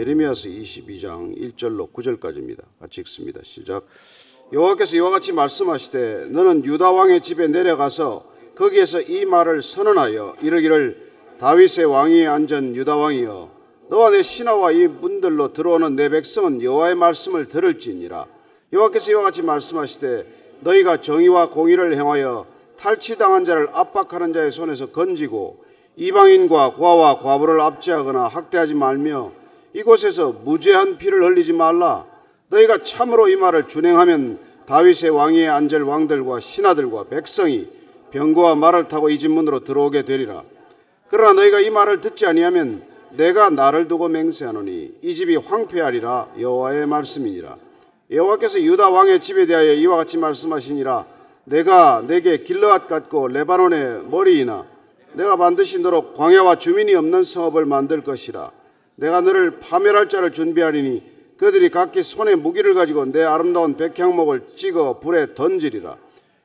예레미야서 22장 1절로 9절까지입니다. 같이 읽습니다. 시작. 여호와께서 이와 같이 말씀하시되 너는 유다 왕의 집에 내려가서 거기에서 이 말을 선언하여 이르기를 다윗의 왕위에 앉은 유다 왕이여 너와 내 신하와 이 문들로 들어오는 내 백성은 여호와의 말씀을 들을지니라. 여호와께서 이와 같이 말씀하시되 너희가 정의와 공의를 행하여 탈취당한 자를 압박하는 자의 손에서 건지고 이방인과 고아와 과부를 압제하거나 학대하지 말며 이곳에서 무죄한 피를 흘리지 말라. 너희가 참으로 이 말을 준행하면 다윗의 왕위에 앉을 왕들과 신하들과 백성이 병거와 말을 타고 이 집 문으로 들어오게 되리라. 그러나 너희가 이 말을 듣지 아니하면 내가 나를 두고 맹세하노니 이 집이 황폐하리라. 여호와의 말씀이니라. 여호와께서 유다 왕의 집에 대하여 이와 같이 말씀하시니라. 내가 내게 길르앗 같고 레바논의 머리이나 내가 반드시 너로 광야와 주민이 없는 성읍을 만들 것이라. 내가 너를 파멸할 자를 준비하리니 그들이 각기 손에 무기를 가지고 내 아름다운 백향목을 찍어 불에 던지리라.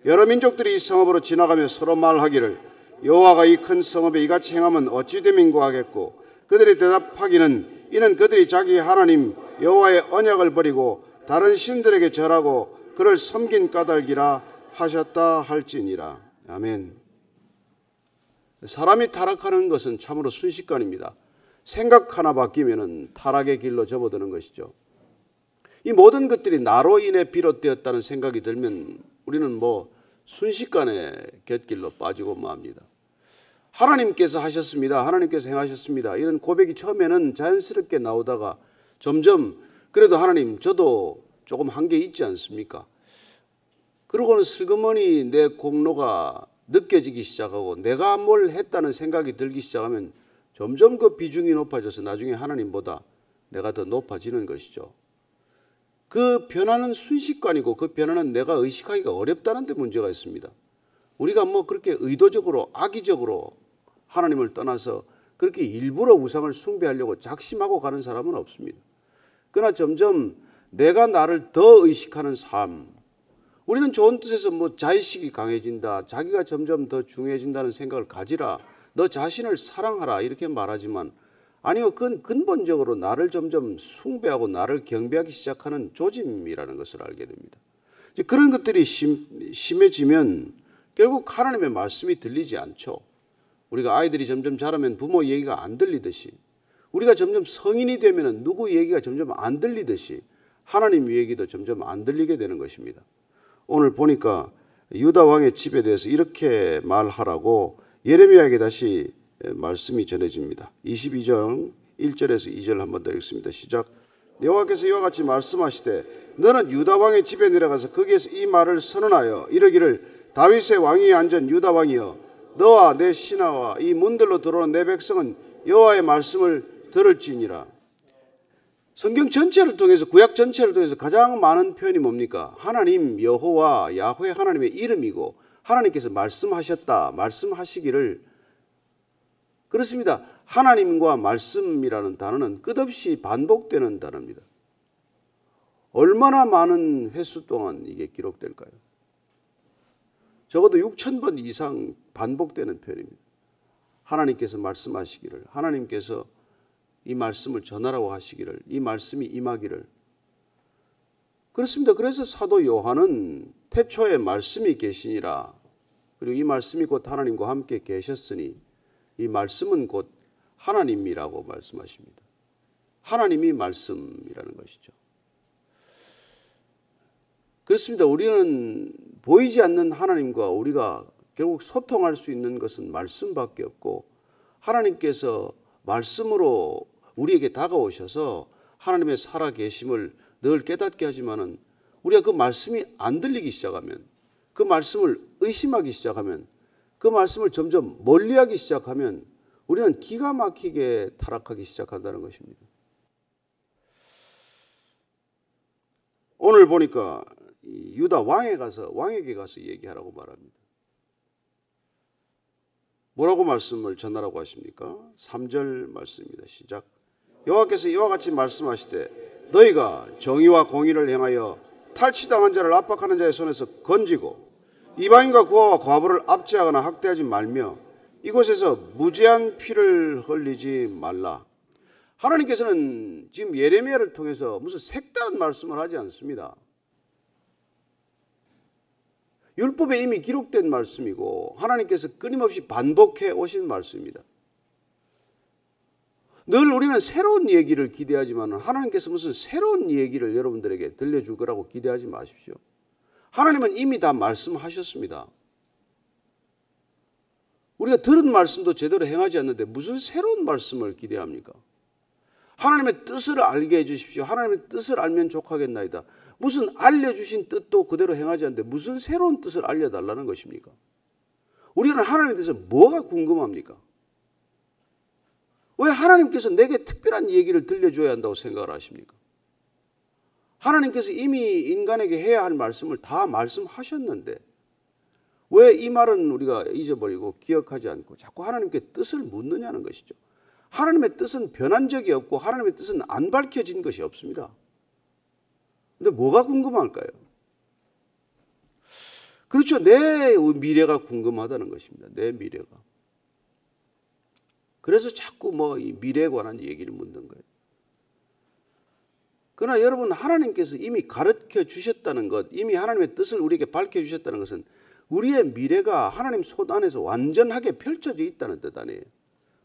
여러 민족들이 이 성읍으로 지나가며 서로 말하기를 여호와가 이 큰 성읍에 이같이 행하면 어찌 됨인고 하겠고 그들이 대답하기는 이는 그들이 자기 하나님 여호와의 언약을 버리고 다른 신들에게 절하고 그를 섬긴 까닭이라 하셨다 할지니라. 아멘. 사람이 타락하는 것은 참으로 순식간입니다. 생각 하나 바뀌면 타락의 길로 접어드는 것이죠. 이 모든 것들이 나로 인해 비롯되었다는 생각이 들면 우리는 순식간에 곁길로 빠지고 맙니다. 하나님께서 하셨습니다. 하나님께서 행하셨습니다. 이런 고백이 처음에는 자연스럽게 나오다가 점점 그래도 하나님 저도 조금 한계 있지 않습니까? 그러고는 슬그머니 내 공로가 느껴지기 시작하고 내가 뭘 했다는 생각이 들기 시작하면 점점 그 비중이 높아져서 나중에 하나님보다 내가 더 높아지는 것이죠. 그 변화는 순식간이고 그 변화는 내가 의식하기가 어렵다는 데 문제가 있습니다. 우리가 그렇게 의도적으로 악의적으로 하나님을 떠나서 그렇게 일부러 우상을 숭배하려고 작심하고 가는 사람은 없습니다. 그러나 점점 내가 나를 더 의식하는 삶, 우리는 좋은 뜻에서 자의식이 강해진다, 자기가 점점 더 중요해진다는 생각을 가지라, 너 자신을 사랑하라 이렇게 말하지만 아니요, 그건 근본적으로 나를 점점 숭배하고 나를 경배하기 시작하는 조짐이라는 것을 알게 됩니다. 이제 그런 것들이 심해지면 결국 하나님의 말씀이 들리지 않죠. 우리가 아이들이 점점 자라면 부모 얘기가 안 들리듯이, 우리가 점점 성인이 되면 누구 얘기가 점점 안 들리듯이 하나님 얘기도 점점 안 들리게 되는 것입니다. 오늘 보니까 유다 왕의 집에 대해서 이렇게 말하라고 예레미야에게 다시 말씀이 전해집니다. 22장 1절에서 2절 한번 더 읽습니다. 시작. 여호와께서 이와 같이 말씀하시되 너는 유다 왕의 집에 내려가서 거기에서 이 말을 선언하여 이르기를 다윗의 왕위에 앉은 유다 왕이여 너와 내 신하와 이 문들로 들어오는 내 백성은 여호와의 말씀을 들을지니라. 성경 전체를 통해서, 구약 전체를 통해서 가장 많은 표현이 뭡니까? 하나님 여호와 야훼 하나님의 이름이고 하나님께서 말씀하셨다, 말씀하시기를. 그렇습니다. 하나님과 말씀이라는 단어는 끝없이 반복되는 단어입니다. 얼마나 많은 횟수 동안 이게 기록될까요? 적어도 6,000번 이상 반복되는 표현입니다. 하나님께서 말씀하시기를, 하나님께서 이 말씀을 전하라고 하시기를, 이 말씀이 임하기를. 그렇습니다. 그래서 사도 요한은 태초에 말씀이 계시니라, 그리고 이 말씀이 곧 하나님과 함께 계셨으니 이 말씀은 곧 하나님이라고 말씀하십니다. 하나님이 말씀이라는 것이죠. 그렇습니다. 우리는 보이지 않는 하나님과 우리가 결국 소통할 수 있는 것은 말씀밖에 없고, 하나님께서 말씀으로 우리에게 다가오셔서 하나님의 살아계심을 늘 깨닫게 하지만은 우리가 그 말씀이 안 들리기 시작하면, 그 말씀을 의심하기 시작하면, 그 말씀을 점점 멀리하기 시작하면 우리는 기가 막히게 타락하기 시작한다는 것입니다. 오늘 보니까 유다 왕에게 가서 얘기하라고 말합니다. 뭐라고 말씀을 전하라고 하십니까? 3절 말씀입니다. 시작. 여호와께서 이와 같이 말씀하시되 너희가 정의와 공의를 행하여 탈취당한 자를 압박하는 자의 손에서 건지고 이방인과 고아와 과부를 압제하거나 학대하지 말며 이곳에서 무죄한 피를 흘리지 말라. 하나님께서는 지금 예레미야를 통해서 무슨 색다른 말씀을 하지 않습니다. 율법에 이미 기록된 말씀이고 하나님께서 끊임없이 반복해 오신 말씀입니다. 늘 우리는 새로운 얘기를 기대하지만 하나님께서 무슨 새로운 얘기를 여러분들에게 들려줄 거라고 기대하지 마십시오. 하나님은 이미 다 말씀하셨습니다. 우리가 들은 말씀도 제대로 행하지 않는데 무슨 새로운 말씀을 기대합니까? 하나님의 뜻을 알게 해주십시오. 하나님의 뜻을 알면 족하겠나이다. 무슨 알려주신 뜻도 그대로 행하지 않는데 무슨 새로운 뜻을 알려달라는 것입니까? 우리는 하나님에 대해서 뭐가 궁금합니까? 왜 하나님께서 내게 특별한 얘기를 들려줘야 한다고 생각을 하십니까? 하나님께서 이미 인간에게 해야 할 말씀을 다 말씀하셨는데 왜 이 말은 우리가 잊어버리고 기억하지 않고 자꾸 하나님께 뜻을 묻느냐는 것이죠. 하나님의 뜻은 변한 적이 없고 하나님의 뜻은 안 밝혀진 것이 없습니다. 근데 뭐가 궁금할까요? 그렇죠. 내 미래가 궁금하다는 것입니다. 내 미래가. 그래서 자꾸 이 미래에 관한 얘기를 묻는 거예요. 그러나 여러분, 하나님께서 이미 가르쳐 주셨다는 것, 이미 하나님의 뜻을 우리에게 밝혀 주셨다는 것은 우리의 미래가 하나님 손 안에서 완전하게 펼쳐져 있다는 뜻 아니에요.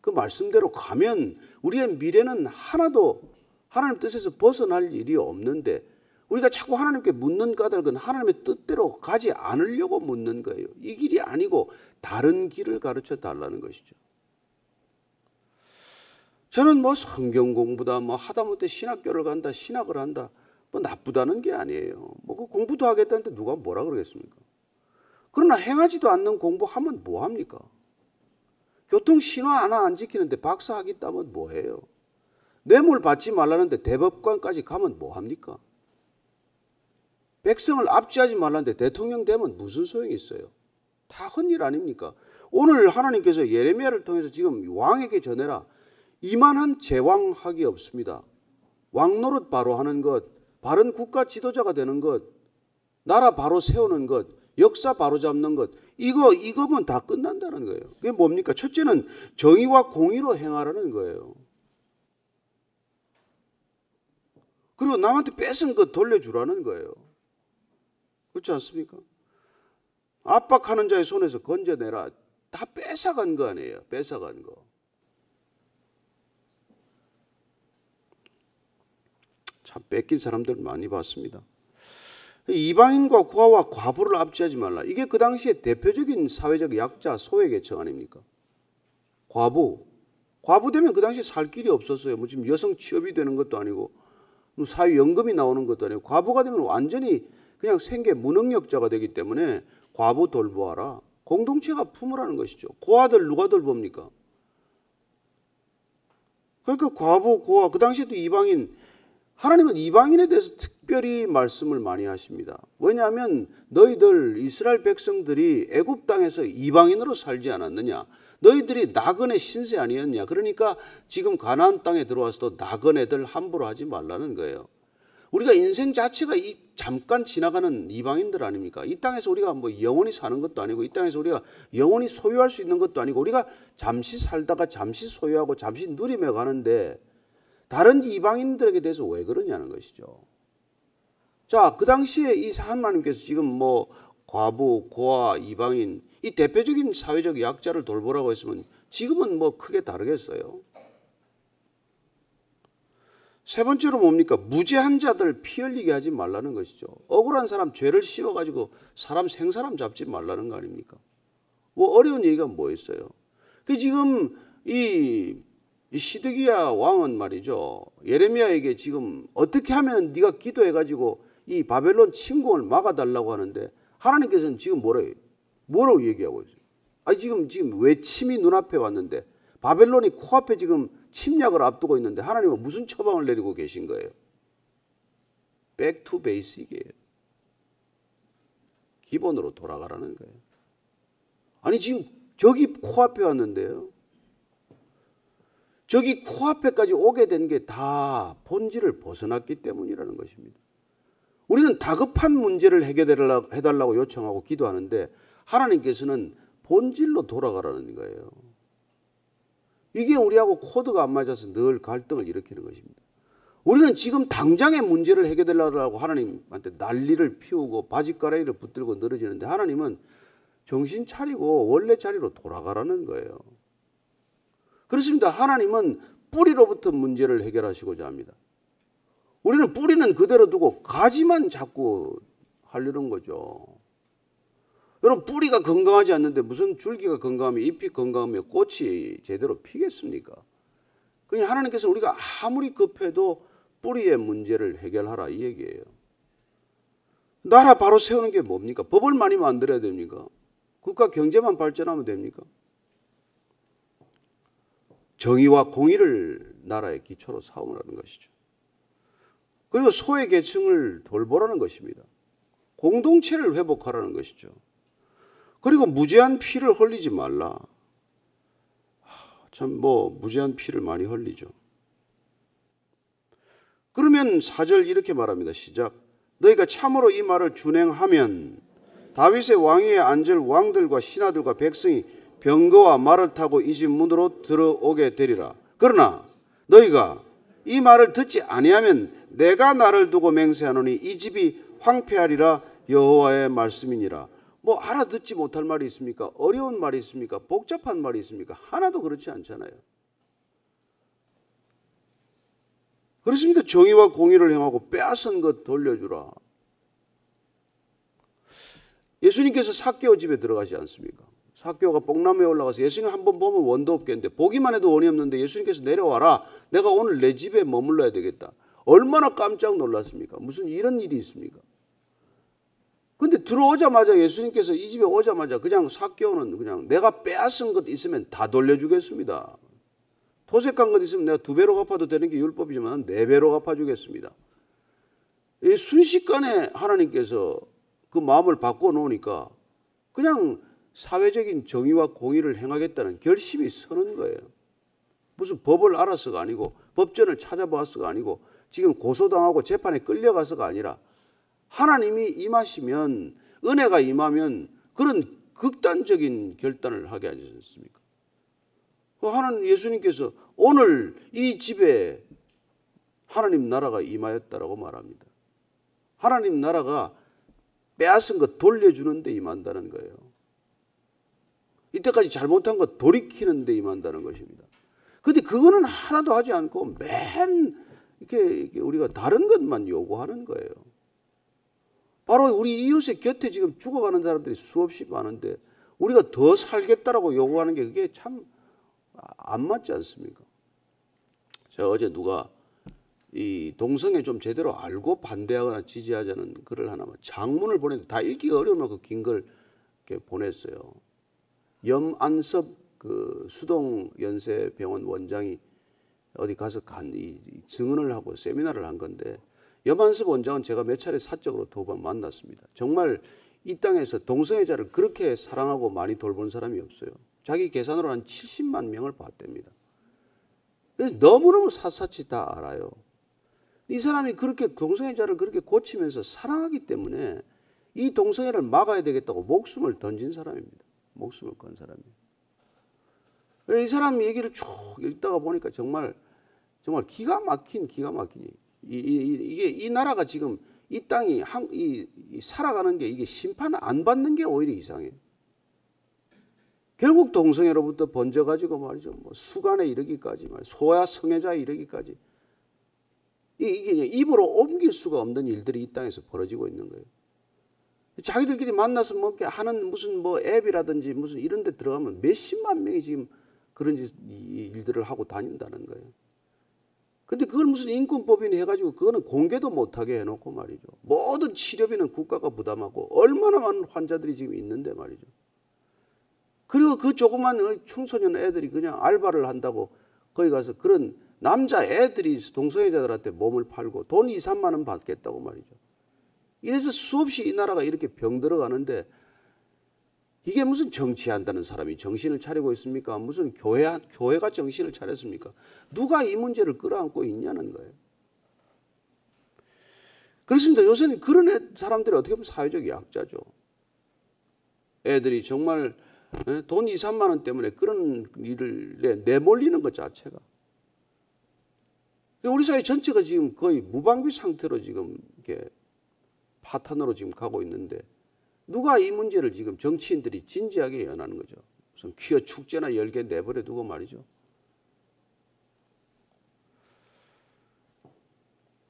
그 말씀대로 가면 우리의 미래는 하나도 하나님 뜻에서 벗어날 일이 없는데 우리가 자꾸 하나님께 묻는 까닭은 하나님의 뜻대로 가지 않으려고 묻는 거예요. 이 길이 아니고 다른 길을 가르쳐 달라는 것이죠. 저는 성경 공부다, 하다못해 신학교를 간다, 신학을 한다, 나쁘다는 게 아니에요. 그 공부도 하겠다는데 누가 뭐라 그러겠습니까? 그러나 행하지도 않는 공부하면 뭐 합니까? 교통신호 하나 안 지키는데 박사학위 따면 뭐 해요? 뇌물 받지 말라는데 대법관까지 가면 뭐 합니까? 백성을 압제하지 말라는데 대통령 되면 무슨 소용이 있어요? 다 헛일 아닙니까? 오늘 하나님께서 예레미야를 통해서 지금 왕에게 전해라. 이만한 제왕학이 없습니다. 왕노릇 바로 하는 것, 바른 국가 지도자가 되는 것, 나라 바로 세우는 것, 역사 바로 잡는 것, 이거면 다 끝난다는 거예요. 그게 뭡니까? 첫째는 정의와 공의로 행하라는 거예요. 그리고 남한테 뺏은 것 돌려주라는 거예요. 그렇지 않습니까? 압박하는 자의 손에서 건져내라. 다 뺏어간 거 아니에요. 뺏어간 거. 참 뺏긴 사람들 많이 봤습니다. 이방인과 고아와 과부를 압제하지 말라. 이게 그 당시에 대표적인 사회적 약자 소외계층 아닙니까? 과부 되면 그 당시에 살 길이 없었어요. 지금 여성 취업이 되는 것도 아니고 사회연금이 나오는 것도 아니고 과부가 되면 완전히 그냥 생계 무능력자가 되기 때문에 과부 돌보아라. 공동체가 품으라는 것이죠. 고아들 누가 돌봅니까? 그러니까 과부, 고아, 그 당시에도 이방인, 하나님은 이방인에 대해서 특별히 말씀을 많이 하십니다. 왜냐하면 너희들 이스라엘 백성들이 애굽 땅에서 이방인으로 살지 않았느냐? 너희들이 나그네 신세 아니었냐? 그러니까 지금 가나안 땅에 들어와서도 나그네들 함부로 하지 말라는 거예요. 우리가 인생 자체가 잠깐 지나가는 이방인들 아닙니까? 이 땅에서 우리가 영원히 사는 것도 아니고 이 땅에서 우리가 영원히 소유할 수 있는 것도 아니고 우리가 잠시 살다가 잠시 소유하고 잠시 누리며 가는데 다른 이방인들에게 대해서 왜 그러냐는 것이죠. 자, 그 당시에 이 하나님께서 지금 과부, 고아, 이방인 이 대표적인 사회적 약자를 돌보라고 했으면 지금은 크게 다르겠어요. 세 번째로 뭡니까? 무죄한 자들 피 흘리게 하지 말라는 것이죠. 억울한 사람 죄를 씌워가지고 생사람 잡지 말라는 거 아닙니까? 어려운 얘기가 뭐 있어요? 지금 이 시드기야 왕은 말이죠. 예레미야에게 지금 어떻게 하면 네가 기도해가지고 이 바벨론 침공을 막아달라고 하는데 하나님께서는 지금 뭐라고 얘기하고 있어요? 아니 지금 외침이 눈앞에 왔는데 바벨론이 코앞에 지금 침략을 앞두고 있는데 하나님은 무슨 처방을 내리고 계신 거예요? Back to basic이에요. 기본으로 돌아가라는 거예요. 아니 지금 저기 코앞에 왔는데요. 저기 코앞에까지 오게 된 게 다 본질을 벗어났기 때문이라는 것입니다. 우리는 다급한 문제를 해결해달라고 요청하고 기도하는데 하나님께서는 본질로 돌아가라는 거예요. 이게 우리하고 코드가 안 맞아서 늘 갈등을 일으키는 것입니다. 우리는 지금 당장의 문제를 해결하려고 하나님한테 난리를 피우고 바짓가라이를 붙들고 늘어지는데 하나님은 정신 차리고 원래 자리로 돌아가라는 거예요. 그렇습니다. 하나님은 뿌리로부터 문제를 해결하시고자 합니다. 우리는 뿌리는 그대로 두고 가지만 자꾸 하려는 거죠. 여러분, 뿌리가 건강하지 않는데 무슨 줄기가 건강하며 잎이 건강하며 꽃이 제대로 피겠습니까? 그냥 하나님께서 우리가 아무리 급해도 뿌리의 문제를 해결하라 이 얘기예요. 나라 바로 세우는 게 뭡니까? 법을 많이 만들어야 됩니까? 국가 경제만 발전하면 됩니까? 정의와 공의를 나라의 기초로 삼으라는 것이죠. 그리고 소외 계층을 돌보라는 것입니다. 공동체를 회복하라는 것이죠. 그리고 무제한 피를 흘리지 말라. 참 무제한 피를 많이 흘리죠. 그러면 4절 이렇게 말합니다. 시작. 너희가 참으로 이 말을 준행하면 다윗의 왕위에 앉을 왕들과 신하들과 백성이 병거와 말을 타고 이 집 문으로 들어오게 되리라. 그러나 너희가 이 말을 듣지 아니하면 내가 나를 두고 맹세하노니 이 집이 황폐하리라 여호와의 말씀이니라. 알아듣지 못할 말이 있습니까? 어려운 말이 있습니까? 복잡한 말이 있습니까? 하나도 그렇지 않잖아요. 그렇습니다. 정의와 공의를 행하고 빼앗은 것 돌려주라. 예수님께서 삭개오 집에 들어가지 않습니까? 삭개오가 뽕나무에 올라가서 예수님 한번 보면 원도 없겠는데 보기만 해도 원이 없는데 예수님께서 내려와라. 내가 오늘 내 집에 머물러야 되겠다. 얼마나 깜짝 놀랐습니까? 무슨 이런 일이 있습니까? 근데 들어오자마자 예수님께서 이 집에 오자마자 그냥 삭개오는 그냥 내가 빼앗은 것 있으면 다 돌려주겠습니다. 토색한 것 있으면 내가 2배로 갚아도 되는 게 율법이지만 4배로 갚아주겠습니다. 순식간에 하나님께서 그 마음을 바꿔놓으니까 그냥 사회적인 정의와 공의를 행하겠다는 결심이 서는 거예요. 무슨 법을 알아서가 아니고 법전을 찾아보았어가 아니고 지금 고소당하고 재판에 끌려가서가 아니라 하나님이 임하시면 은혜가 임하면 그런 극단적인 결단을 하게 하지 않습니까? 하나님 예수님께서 오늘 이 집에 하나님 나라가 임하였다라고 말합니다. 하나님 나라가 빼앗은 것 돌려주는 데 임한다는 거예요. 이때까지 잘못한 것 돌이키는 데 임한다는 것입니다. 그런데 그거는 하나도 하지 않고 맨 이렇게 우리가 다른 것만 요구하는 거예요. 바로 우리 이웃의 곁에 지금 죽어가는 사람들이 수없이 많은데 우리가 더 살겠다라고 요구하는 게 그게 참 안 맞지 않습니까? 제가 어제 누가 이 동성애 좀 제대로 알고 반대하거나 지지하자는 글을 하나 장문을 보냈는데 다 읽기가 어려운 그 긴 글 보냈어요. 염안섭 그 수동연세병원 원장이 어디 가서 증언을 하고 세미나를 한 건데 염안섭 원장은 제가 몇 차례 사적으로 2번 만났습니다. 정말 이 땅에서 동성애자를 그렇게 사랑하고 많이 돌본 사람이 없어요. 자기 계산으로 한 70만 명을 봤답니다. 너무너무 샅샅이 다 알아요. 이 사람이 그렇게 동성애자를 그렇게 고치면서 사랑하기 때문에 이 동성애를 막아야 되겠다고 목숨을 던진 사람입니다. 목숨을 건 사람이에요. 이 사람 얘기를 쭉 읽다가 보니까 정말 기가 막히니 이게 이 나라가 지금 이 땅이 살아가는 게 이게 심판 안 받는 게 오히려 이상해요. 결국 동성애로부터 번져가지고 말이죠. 수간에 이르기까지 소아 성애자에 이르기까지 이게 입으로 옮길 수가 없는 일들이 이 땅에서 벌어지고 있는 거예요. 자기들끼리 만나서 하는 무슨 앱이라든지 무슨 이런 데 들어가면 몇십만 명이 지금 그런 일들을 하고 다닌다는 거예요. 근데 그걸 무슨 인권법인 해가지고 그거는 공개도 못하게 해놓고 말이죠. 모든 치료비는 국가가 부담하고 얼마나 많은 환자들이 지금 있는데 말이죠. 그리고 그 조그만 청소년 애들이 그냥 알바를 한다고 거기 가서 그런 남자 애들이 동성애자들한테 몸을 팔고 돈 2, 3만 원 받겠다고 말이죠. 이래서 수없이 이 나라가 이렇게 병들어가는데 이게 무슨 정치한다는 사람이 정신을 차리고 있습니까? 무슨 교회가 정신을 차렸습니까? 누가 이 문제를 끌어안고 있냐는 거예요. 그렇습니다. 요새는 그런 사람들이 어떻게 보면 사회적 약자죠. 애들이 정말 돈 2, 3만 원 때문에 그런 일을 내몰리는 것 자체가. 우리 사회 전체가 지금 거의 무방비 상태로 지금 이렇게 파탄으로 지금 가고 있는데 누가 이 문제를 지금 정치인들이 진지하게 연하는 거죠. 무슨 퀴어 축제나 열게 내버려 두고 말이죠.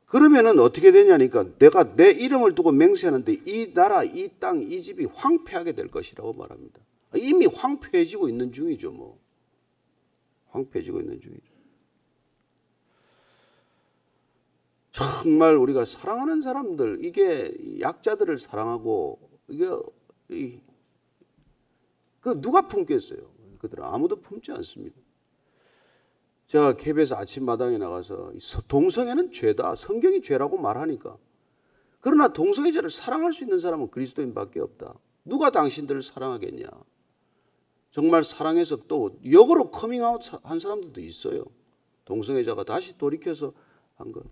그러면은 어떻게 되냐니까 내가 내 이름을 두고 맹세하는데 이 나라, 이 땅, 이 집이 황폐하게 될 것이라고 말합니다. 이미 황폐해지고 있는 중이죠, 뭐. 황폐해지고 있는 중이죠. 정말 우리가 사랑하는 사람들, 이게 약자들을 사랑하고 이게 그 누가 품겠어요? 그들은 아무도 품지 않습니다. 제가 KBS 아침마당에 나가서 동성애는 죄다. 성경이 죄라고 말하니까. 그러나 동성애자를 사랑할 수 있는 사람은 그리스도인밖에 없다. 누가 당신들을 사랑하겠냐. 정말 사랑해서 또 역으로 커밍아웃 한 사람들도 있어요. 동성애자가 다시 돌이켜서 한 것.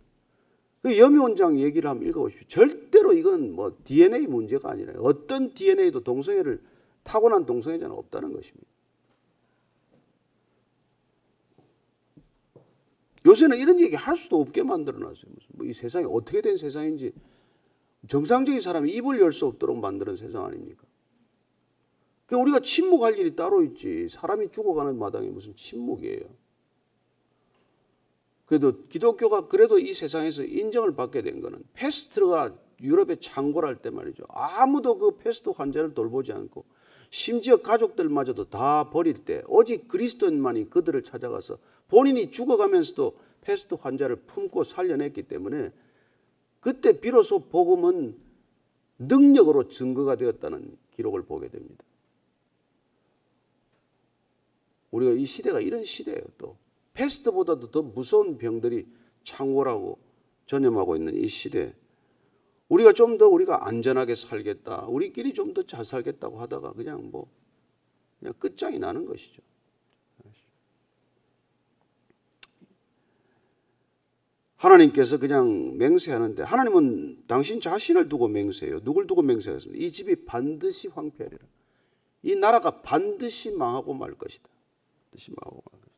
그 염의원장 얘기를 한번 읽어보십시오. 절대로 이건 뭐 DNA 문제가 아니라 어떤 DNA도 동성애를 타고난 동성애자는 없다는 것입니다. 요새는 이런 얘기 할 수도 없게 만들어놨어요. 무슨 뭐 이 세상이 어떻게 된 세상인지 정상적인 사람이 입을 열 수 없도록 만드는 세상 아닙니까? 그러니까 우리가 침묵할 일이 따로 있지. 사람이 죽어가는 마당에 무슨 침묵이에요. 그래도 기독교가 그래도 이 세상에서 인정을 받게 된 거는 패스트가 유럽에 창궐할 때 말이죠. 아무도 그 패스트 환자를 돌보지 않고 심지어 가족들마저도 다 버릴 때 오직 그리스도인만이 그들을 찾아가서 본인이 죽어가면서도 패스트 환자를 품고 살려냈기 때문에 그때 비로소 복음은 능력으로 증거가 되었다는 기록을 보게 됩니다. 우리가 이 시대가 이런 시대예요. 또 패스트보다도 더 무서운 병들이 창궐하고 전염하고 있는 이 시대. 우리가 좀 더 우리가 안전하게 살겠다. 우리끼리 좀 더 잘 살겠다고 하다가 그냥 끝장이 나는 것이죠. 하나님께서 그냥 맹세하는데 하나님은 당신 자신을 두고 맹세해요. 누굴 두고 맹세하겠습니까? 이 집이 반드시 황폐하리라. 이 나라가 반드시 망하고 말 것이다. 반드시 망하고 말 것이다.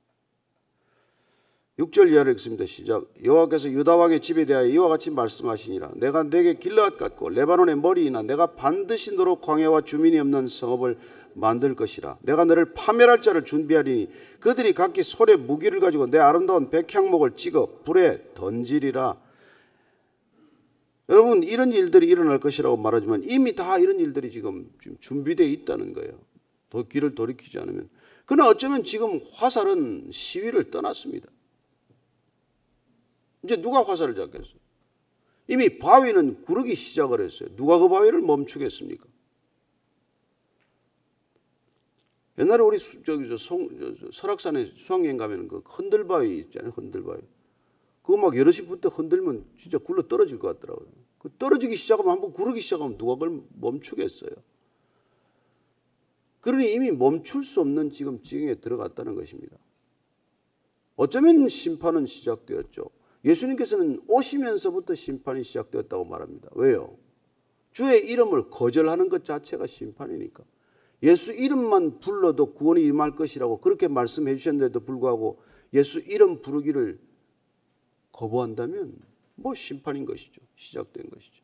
6절 이하를 읽습니다. 시작. 여호와께서 유다 왕의 집에 대하여 이와 같이 말씀하시니라. 내가 내게 길르앗 같고 레바논의 머리이나 내가 반드시 너로 광야와 주민이 없는 성읍을 만들 것이라. 내가 너를 파멸할 자를 준비하리니 그들이 각기 손에 무기를 가지고 내 아름다운 백향목을 찍어 불에 던지리라. 여러분 이런 일들이 일어날 것이라고 말하지만 이미 다 이런 일들이 지금 준비되어 있다는 거예요. 길을 돌이키지 않으면. 그러나 어쩌면 지금 화살은 시위를 떠났습니다. 이제 누가 화살을 잡겠어요? 이미 바위는 구르기 시작을 했어요. 누가 그 바위를 멈추겠습니까? 옛날에 우리 설악산에 수학여행 가면 그 흔들바위 있잖아요. 흔들바위. 그거 막 여럿이 붙어 흔들면 진짜 굴러 떨어질 것 같더라고요. 그 떨어지기 시작하면 한번 구르기 시작하면 누가 그걸 멈추겠어요? 그러니 이미 멈출 수 없는 지금 지경에 들어갔다는 것입니다. 어쩌면 심판은 시작되었죠. 예수님께서는 오시면서부터 심판이 시작되었다고 말합니다. 왜요? 주의 이름을 거절하는 것 자체가 심판이니까. 예수 이름만 불러도 구원이 임할 것이라고 그렇게 말씀해 주셨는데도 불구하고 예수 이름 부르기를 거부한다면 심판인 것이죠. 시작된 것이죠.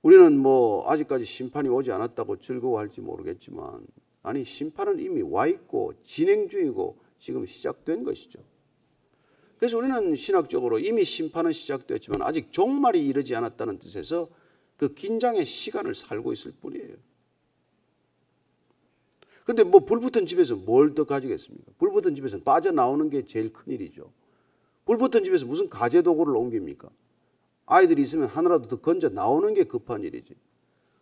우리는 아직까지 심판이 오지 않았다고 즐거워할지 모르겠지만 아니 심판은 이미 와 있고 진행 중이고 지금 시작된 것이죠. 그래서 우리는 신학적으로 이미 심판은 시작되었지만 아직 종말이 이르지 않았다는 뜻에서 그 긴장의 시간을 살고 있을 뿐이에요. 근데 불붙은 집에서 뭘 더 가지겠습니까? 불붙은 집에서 빠져나오는 게 제일 큰일이죠. 불붙은 집에서 무슨 가재도구를 옮깁니까? 아이들이 있으면 하나라도 더 건져 나오는 게 급한 일이지.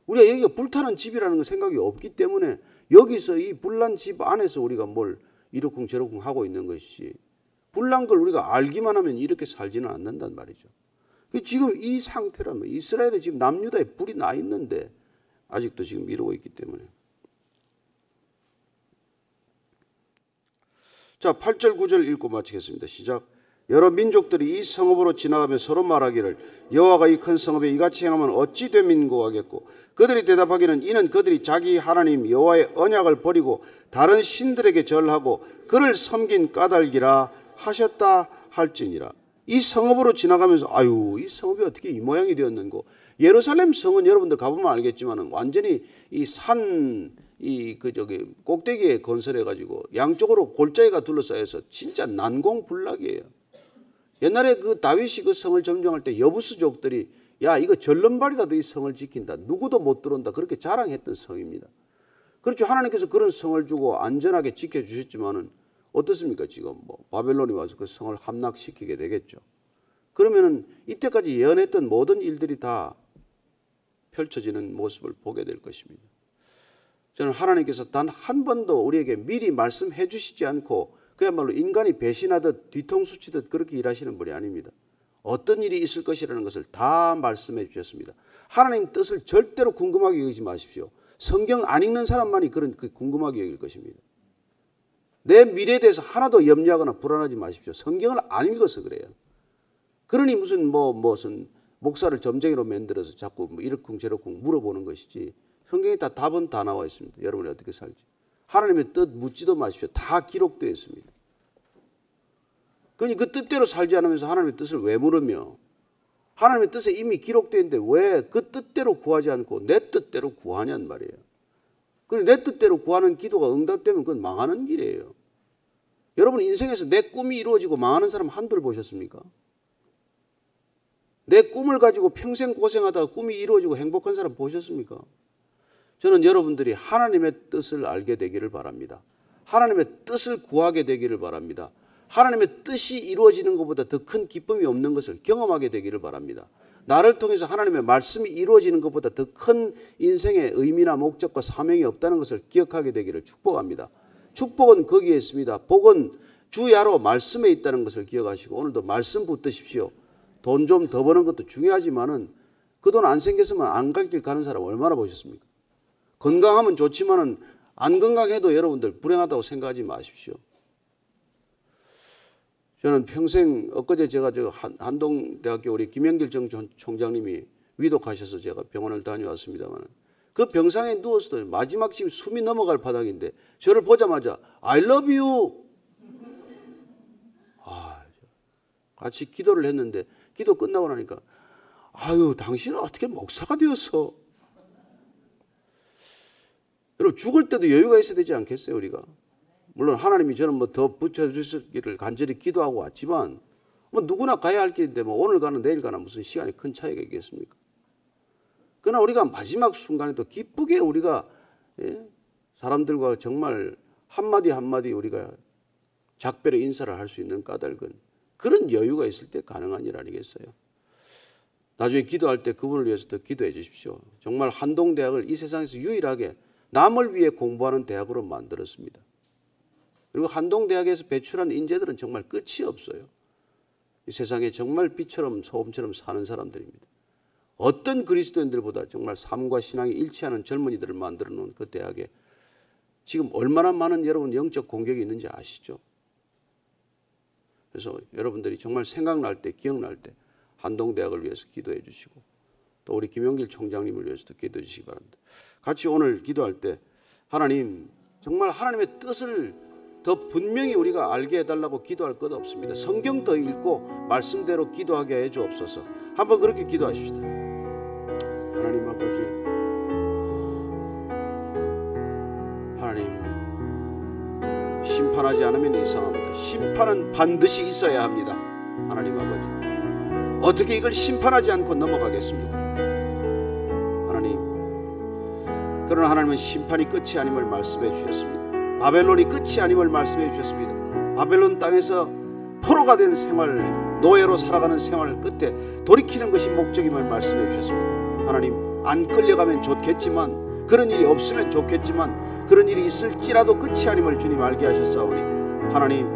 우리가 여기가 불타는 집이라는 생각이 없기 때문에 여기서 이 불난 집 안에서 우리가 뭘 이러쿵 저러쿵 하고 있는 것이지. 불난 걸 우리가 알기만 하면 이렇게 살지는 않는단 말이죠. 지금 이 상태라면 이스라엘에 지금 남유다에 불이 나 있는데 아직도 지금 이러고 있기 때문에. 자, 8절 9절 읽고 마치겠습니다. 시작. 여러 민족들이 이 성읍으로 지나가며 서로 말하기를 여호와가 이 큰 성읍에 이같이 행하면 어찌 되민고하겠고 그들이 대답하기는 이는 그들이 자기 하나님 여호와의 언약을 버리고 다른 신들에게 절하고 그를 섬긴 까닭이라 하셨다 할지니라. 이 성읍으로 지나가면서 아유, 이 성읍이 어떻게 이 모양이 되었는고. 예루살렘 성은 여러분들 가보면 알겠지만 완전히 이 산 꼭대기에 건설해 가지고 양쪽으로 골짜기가 둘러싸여서 진짜 난공불락이에요. 옛날에 그 다윗이 그 성을 점령할 때 여부수족들이 야, 이거 절름발이라도 이 성을 지킨다, 누구도 못 들어온다, 그렇게 자랑했던 성입니다. 그렇죠. 하나님께서 그런 성을 주고 안전하게 지켜주셨지만은 어떻습니까? 지금 뭐 바벨론이 와서 그 성을 함락시키게 되겠죠. 그러면은 이때까지 예언했던 모든 일들이 다 펼쳐지는 모습을 보게 될 것입니다. 저는 하나님께서 단 한 번도 우리에게 미리 말씀해 주시지 않고 그야말로 인간이 배신하듯 뒤통수 치듯 그렇게 일하시는 분이 아닙니다. 어떤 일이 있을 것이라는 것을 다 말씀해 주셨습니다. 하나님 뜻을 절대로 궁금하게 여기지 마십시오. 성경 안 읽는 사람만이 그런 궁금하게 여길 것입니다. 내 미래에 대해서 하나도 염려하거나 불안하지 마십시오. 성경을 안 읽어서 그래요. 그러니 무슨 목사를 점쟁이로 만들어서 자꾸 이러쿵저러쿵 물어보는 것이지, 성경에 다 답은 다 나와 있습니다. 여러분이 어떻게 살지. 하나님의 뜻 묻지도 마십시오. 다 기록되어 있습니다. 그러니 그 뜻대로 살지 않으면서 하나님의 뜻을 왜 물으며, 하나님의 뜻에 이미 기록되어 있는데 왜 그 뜻대로 구하지 않고 내 뜻대로 구하냔 말이에요. 그리고 내 뜻대로 구하는 기도가 응답되면 그건 망하는 길이에요. 여러분 인생에서 내 꿈이 이루어지고 망하는 사람 한둘 보셨습니까? 내 꿈을 가지고 평생 고생하다가 꿈이 이루어지고 행복한 사람 보셨습니까? 저는 여러분들이 하나님의 뜻을 알게 되기를 바랍니다. 하나님의 뜻을 구하게 되기를 바랍니다. 하나님의 뜻이 이루어지는 것보다 더 큰 기쁨이 없는 것을 경험하게 되기를 바랍니다. 나를 통해서 하나님의 말씀이 이루어지는 것보다 더 큰 인생의 의미나 목적과 사명이 없다는 것을 기억하게 되기를 축복합니다. 축복은 거기에 있습니다. 복은 주야로 말씀에 있다는 것을 기억하시고 오늘도 말씀 붙드십시오. 돈 좀 더 버는 것도 중요하지만은 그 돈 안 생겼으면 안 갈 길 가는 사람 얼마나 보셨습니까? 건강하면 좋지만은 안 건강해도 여러분들 불행하다고 생각하지 마십시오. 저는 평생 엊그제 제가 한동대학교 우리 김영길 총장님이 위독하셔서 제가 병원을 다녀왔습니다만 그 병상에 누워서도 마지막 지금 숨이 넘어갈 바닥인데 저를 보자마자 I love you. 같이 기도를 했는데 기도 끝나고 나니까 아유, 당신은 어떻게 목사가 되었어? 여러분 죽을 때도 여유가 있어야 되지 않겠어요, 우리가? 물론 하나님이 저는 뭐 더 붙여주시기를 간절히 기도하고 왔지만 뭐 누구나 가야 할 길인데 뭐 오늘 가는 내일 가나 무슨 시간이 큰 차이가 있겠습니까? 그러나 우리가 마지막 순간에도 기쁘게 우리가 사람들과 정말 한마디 한마디 우리가 작별의 인사를 할 수 있는 까닭은 그런 여유가 있을 때 가능한 일 아니겠어요? 나중에 기도할 때 그분을 위해서 더 기도해 주십시오. 정말 한동대학을 이 세상에서 유일하게 남을 위해 공부하는 대학으로 만들었습니다. 그리고 한동대학에서 배출한 인재들은 정말 끝이 없어요. 이 세상에 정말 빛처럼 소금처럼 사는 사람들입니다. 어떤 그리스도인들보다 정말 삶과 신앙이 일치하는 젊은이들을 만들어 놓은 그 대학에 지금 얼마나 많은 여러분 영적 공격이 있는지 아시죠? 그래서 여러분들이 정말 생각날 때, 기억날 때 한동대학을 위해서 기도해 주시고 또 우리 김영길 총장님을 위해서도 기도해 주시기 바랍니다. 같이 오늘 기도할 때 하나님, 정말 하나님의 뜻을 더 분명히 우리가 알게 해달라고 기도할 것 없습니다. 성경 더 읽고 말씀대로 기도하게 해 주옵소서. 한번 그렇게 기도하십시다. 하나님 아버지, 하나님, 심판하지 않으면 이상합니다. 심판은 반드시 있어야 합니다. 하나님 아버지, 어떻게 이걸 심판하지 않고 넘어가겠습니까? 하나님, 그러나 하나님은 심판이 끝이 아님을 말씀해 주셨습니다. 바벨론이 끝이 아님을 말씀해 주셨습니다. 바벨론 땅에서 포로가 된 생활, 노예로 살아가는 생활 끝에 돌이키는 것이 목적임을 말씀해 주셨습니다. 하나님, 안 끌려가면 좋겠지만, 그런 일이 없으면 좋겠지만, 그런 일이 있을지라도 끝이 아님을 주님 알게 하셨사오니 하나님,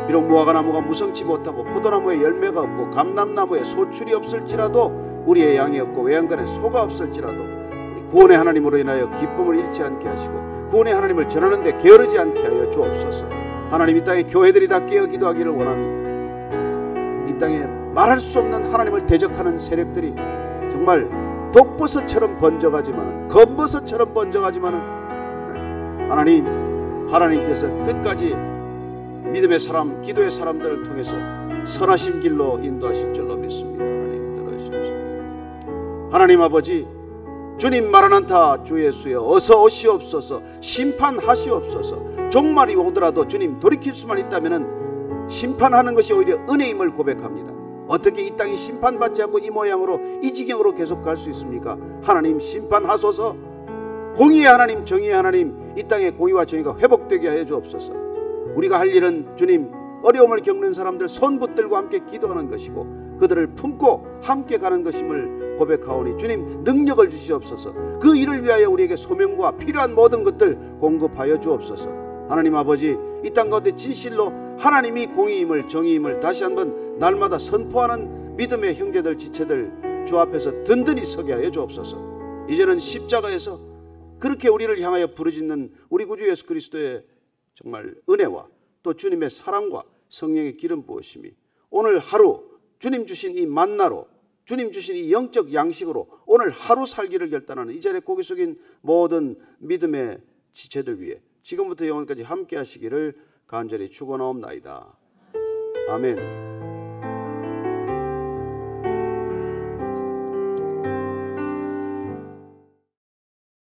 비록 무화과나무가 무성치 못하고 포도나무에 열매가 없고 감람나무에 소출이 없을지라도, 우리의 양이 없고 외양간에 소가 없을지라도 우리 구원의 하나님으로 인하여 기쁨을 잃지 않게 하시고 구원의 하나님을 전하는데 게으르지 않게 하여 주옵소서. 하나님, 이 땅에 교회들이 다 깨어 기도하기를 원합니다. 이 땅에 말할 수 없는 하나님을 대적하는 세력들이 정말 독버섯처럼 번져가지만은, 검버섯처럼 번져가지만은 하나님께서 끝까지 믿음의 사람, 기도의 사람들을 통해서 선하신 길로 인도하실 줄로 믿습니다. 하나님 들어주시옵소서. 하나님 아버지, 주님 마라난타 주 예수여 어서 오시옵소서. 심판하시옵소서. 종말이 오더라도 주님 돌이킬 수만 있다면 심판하는 것이 오히려 은혜임을 고백합니다. 어떻게 이 땅이 심판받지 않고 이 모양으로 이 지경으로 계속 갈 수 있습니까? 하나님 심판하소서. 공의의 하나님, 정의의 하나님, 이 땅의 공의와 정의가 회복되게 하여 주옵소서. 우리가 할 일은 주님 어려움을 겪는 사람들 손 붙들고 함께 기도하는 것이고 그들을 품고 함께 가는 것임을 고백하오니 주님 능력을 주시옵소서. 그 일을 위하여 우리에게 소명과 필요한 모든 것들 공급하여 주옵소서. 하나님 아버지, 이 땅 가운데 진실로 하나님이 공의임을, 정의임을 다시 한번 날마다 선포하는 믿음의 형제들, 지체들 주 앞에서 든든히 서게 하여 주옵소서. 이제는 십자가에서 그렇게 우리를 향하여 부르짖는 우리 구주 예수 그리스도의 정말 은혜와 또 주님의 사랑과 성령의 기름 부으심이 오늘 하루 주님 주신 이 만나로, 주님 주신 이 영적 양식으로 오늘 하루 살기를 결단하는 이 자리에 고개 숙인 모든 믿음의 지체들 위해 지금부터 영원까지 함께 하시기를 간절히 축원하옵나이다. 아멘.